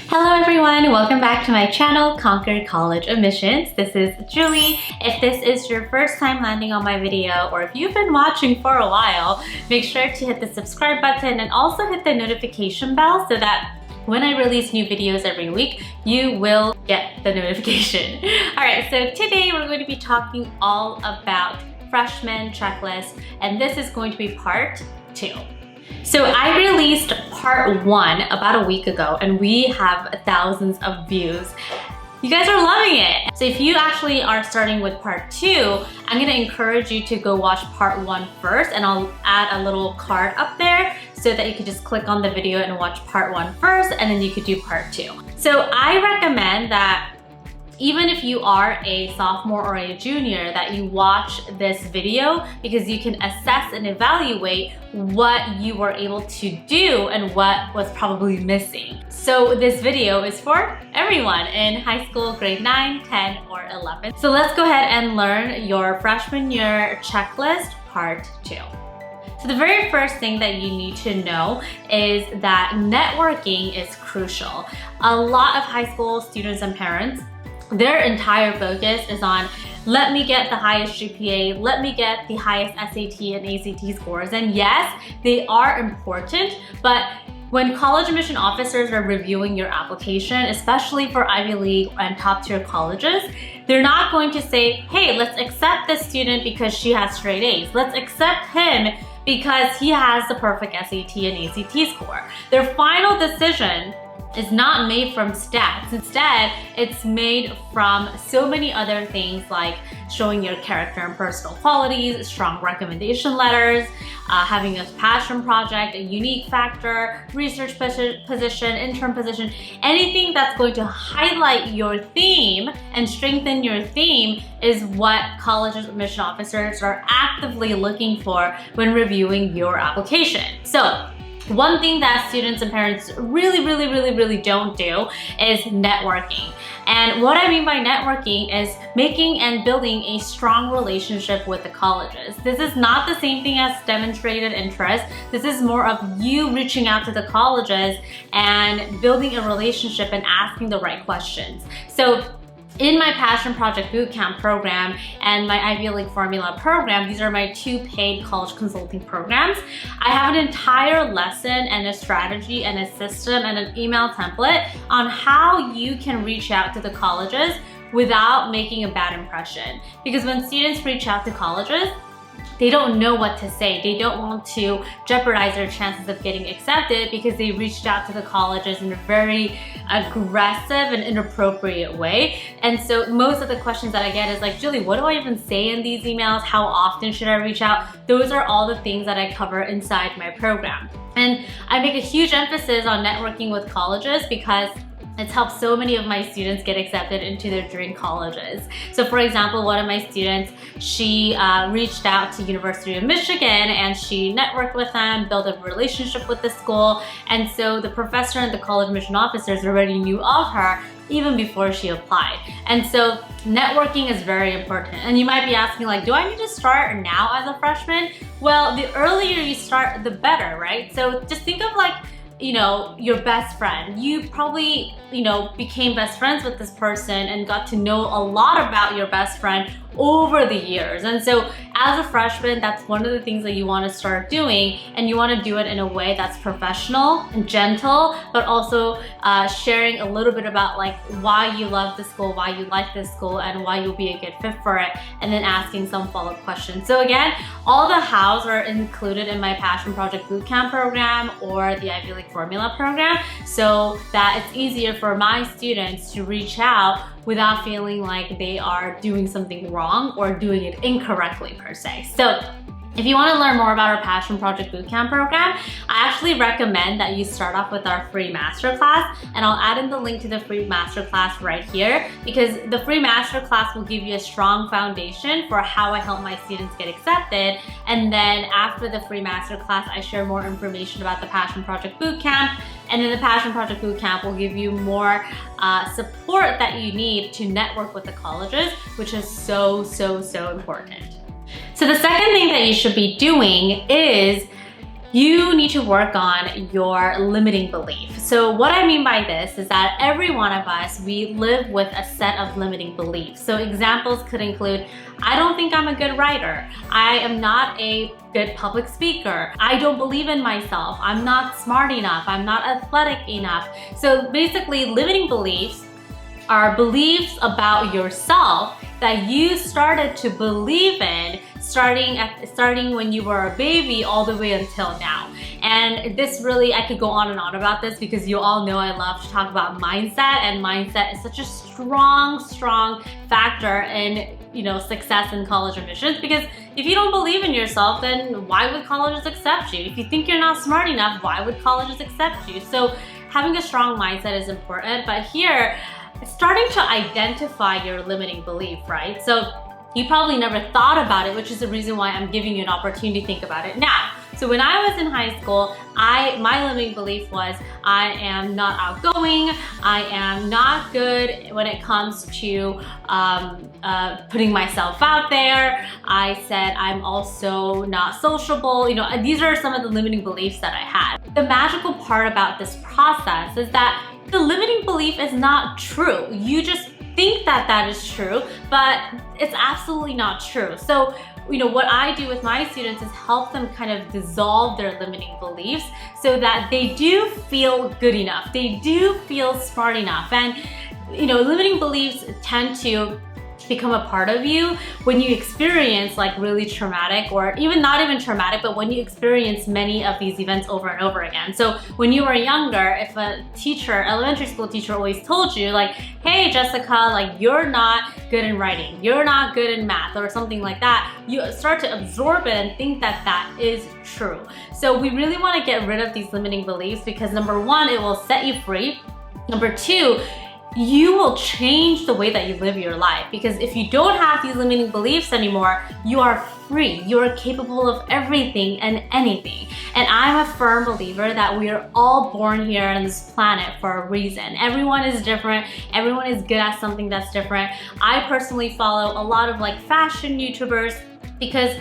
Hello everyone, welcome back to my channel, Conquer College Admissions. This is Julie. If this is your first time landing on my video, or if you've been watching for a while, make sure to hit the subscribe button and also hit the notification bell so that when I release new videos every week, you will get the notification. Alright, so today we're going to be talking all about freshman checklist, and this is going to be part 2. So I released part 1 about a week ago and we have thousands of views. You guys are loving it. So if you actually are starting with part 2, I'm gonna encourage you to go watch part 1 first, and I'll add a little card up there so that you can just click on the video and watch part 1 first, and then you could do part 2. So I recommend that even if you are a sophomore or a junior, that you watch this video, because you can assess and evaluate what you were able to do and what was probably missing. So this video is for everyone in high school, grade 9, 10, or 11. So let's go ahead and learn your freshman year checklist, part 2. So the very first thing that you need to know is that networking is crucial. A lot of high school students and parents, their entire focus is on, let me get the highest GPA, let me get the highest SAT and ACT scores. And yes, they are important, but when college admission officers are reviewing your application, especially for Ivy League and top tier colleges, they're not going to say, hey, let's accept this student because she has straight A's. Let's accept him because he has the perfect SAT and ACT score. Their final decision is not made from stats. Instead, it's made from so many other things, like showing your character and personal qualities, strong recommendation letters, having a passion project, a unique factor, research position, intern position, anything that's going to highlight your theme and strengthen your theme is what college admission officers are actively looking for when reviewing your application. So one thing that students and parents really don't do is networking. And what I mean by networking is making and building a strong relationship with the colleges. This is not the same thing as demonstrated interest. This is more of you reaching out to the colleges and building a relationship and asking the right questions. So in my Passion Project Bootcamp program and my Ivy League Formula program, these are my 2 paid college consulting programs. I have an entire lesson and a strategy and a system and an email template on how you can reach out to the colleges without making a bad impression. Because when students reach out to colleges, they don't know what to say. They don't want to jeopardize their chances of getting accepted because they reached out to the colleges in a very aggressive and inappropriate way. And so most of the questions that I get is like, Julie, what do I even say in these emails? How often should I reach out? Those are all the things that I cover inside my program. And I make a huge emphasis on networking with colleges because it's helped so many of my students get accepted into their dream colleges. So for example, one of my students, she reached out to University of Michigan and she networked with them, built a relationship with the school. And so the professor and the college admission officers already knew of her even before she applied. And so networking is very important. And you might be asking, like, do I need to start now as a freshman? Well, the earlier you start, the better, right? So just think of, like, you know, your best friend. You probably, you know, became best friends with this person and got to know a lot about your best friend over the years. And so as a freshman, that's one of the things that you want to start doing, and you want to do it in a way that's professional and gentle, but also sharing a little bit about like why you love the school, why you like this school, and why you'll be a good fit for it, and then asking some follow-up questions. So again, all the hows are included in my Passion Project Bootcamp program or the Ivy League Formula program, so that it's easier for my students to reach out without feeling like they are doing something wrong or doing it incorrectly per se. So if you want to learn more about our Passion Project Bootcamp program, I actually recommend that you start off with our free masterclass, and I'll add in the link to the free masterclass right here, because the free masterclass will give you a strong foundation for how I help my students get accepted. And then after the free masterclass, I share more information about the Passion Project Bootcamp, and then the Passion Project Bootcamp will give you more support that you need to network with the colleges, which is so important. So the second thing that you should be doing is you need to work on your limiting belief. So what I mean by this is that every one of us, we live with a set of limiting beliefs. So examples could include, I don't think I'm a good writer. I am not a good public speaker. I don't believe in myself. I'm not smart enough. I'm not athletic enough. So basically, limiting beliefs are beliefs about yourself that you started to believe in starting when you were a baby all the way until now. And this really, I could go on and on about this because you all know I love to talk about mindset, and mindset is such a strong factor in, you know, success in college admissions, because if you don't believe in yourself, then why would colleges accept you? If you think you're not smart enough, why would colleges accept you? So having a strong mindset is important, but here, starting to identify your limiting belief, right? So you probably never thought about it, which is the reason why I'm giving you an opportunity to think about it now. So when I was in high school, my limiting belief was I am not outgoing, I am not good when it comes to putting myself out there. I said I'm also not sociable. You know, these are some of the limiting beliefs that I had. The magical part about this process is that the limiting belief is not true. You just think that that is true, but it's absolutely not true. So, you know, what I do with my students is help them kind of dissolve their limiting beliefs so that they do feel good enough. They do feel smart enough. And, you know, limiting beliefs tend to become a part of you when you experience like really traumatic, or even not even traumatic, but when you experience many of these events over and over again. So when you were younger, if a teacher, elementary school teacher, always told you like, hey Jessica, like you're not good in writing, you're not good in math, or something like that, you start to absorb it and think that that is true. So we really want to get rid of these limiting beliefs because number one, it will set you free. Number two, you will change the way that you live your life, because if you don't have these limiting beliefs anymore, you are free. You are capable of everything and anything. And I'm a firm believer that we are all born here on this planet for a reason. Everyone is different. Everyone is good at something that's different. I personally follow a lot of like fashion YouTubers because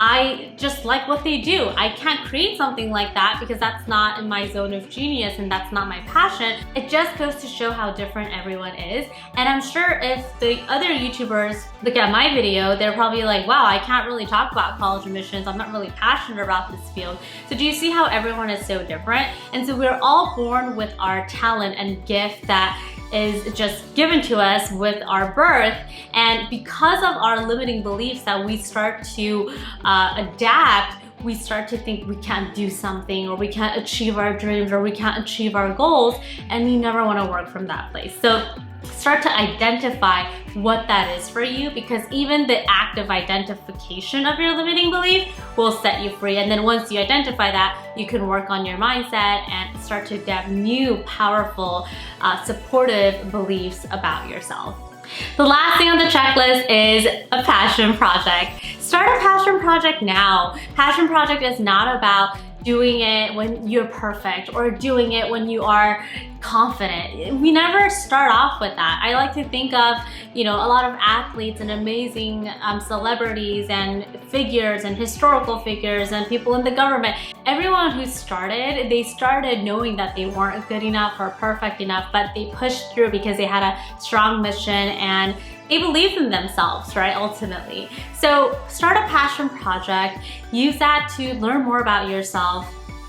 I just like what they do. I can't create something like that because that's not in my zone of genius and that's not my passion. It just goes to show how different everyone is. And I'm sure if the other YouTubers look at my video, they're probably like, wow, I can't really talk about college admissions. I'm not really passionate about this field. So do you see how everyone is so different? And so we're all born with our talent and gift that is just given to us with our birth, and because of our limiting beliefs that we start to adapt, we start to think we can't do something, or we can't achieve our dreams, or we can't achieve our goals, and you never want to work from that place. So start to identify what that is for you, because even the act of identification of your limiting belief will set you free. And then once you identify that, you can work on your mindset and start to have new, powerful, supportive beliefs about yourself. The last thing on the checklist is a passion project. Start a passion project now. Passion project is not about doing it when you're perfect or doing it when you are confident. We never start off with that. I like to think of, you know, a lot of athletes and amazing celebrities and figures and historical figures and people in the government. Everyone who started, they started knowing that they weren't good enough or perfect enough, but they pushed through because they had a strong mission and they believed in themselves, right, ultimately. So start a passion project, use that to learn more about yourself.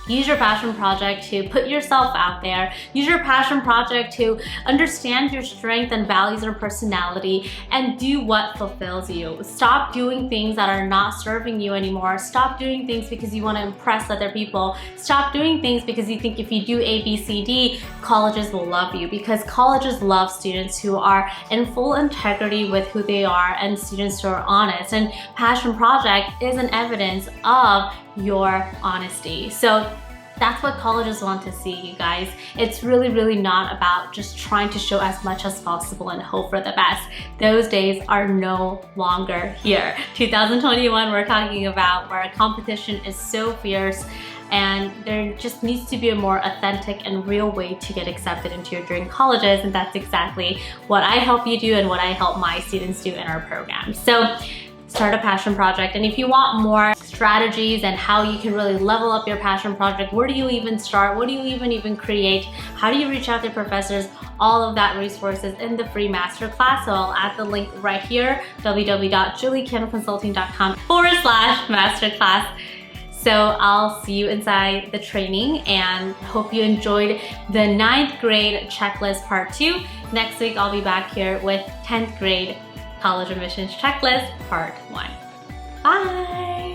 Use your passion project to put yourself out there. Use your passion project to understand your strength and values and personality and do what fulfills you. Stop doing things that are not serving you anymore. Stop doing things because you want to impress other people. Stop doing things because you think if you do A, B, C, D, colleges will love you, because colleges love students who are in full integrity with who they are and students who are honest. And passion project is an evidence of your honesty. So that's what colleges want to see, you guys. It's really, really not about just trying to show as much as possible and hope for the best. Those days are no longer here. 2021, we're talking about where competition is so fierce, and there just needs to be a more authentic and real way to get accepted into your dream colleges, and that's exactly what I help you do and what I help my students do in our program. So start a passion project. And if you want more strategies and how you can really level up your passion project, where do you even start? What do you even create? How do you reach out to professors? All of that resources in the free masterclass. So I'll add the link right here, www.juliekimconsulting.com/masterclass. So I'll see you inside the training and hope you enjoyed the 9th grade checklist part 2. Next week, I'll be back here with 10th grade college admissions checklist part 1. Bye.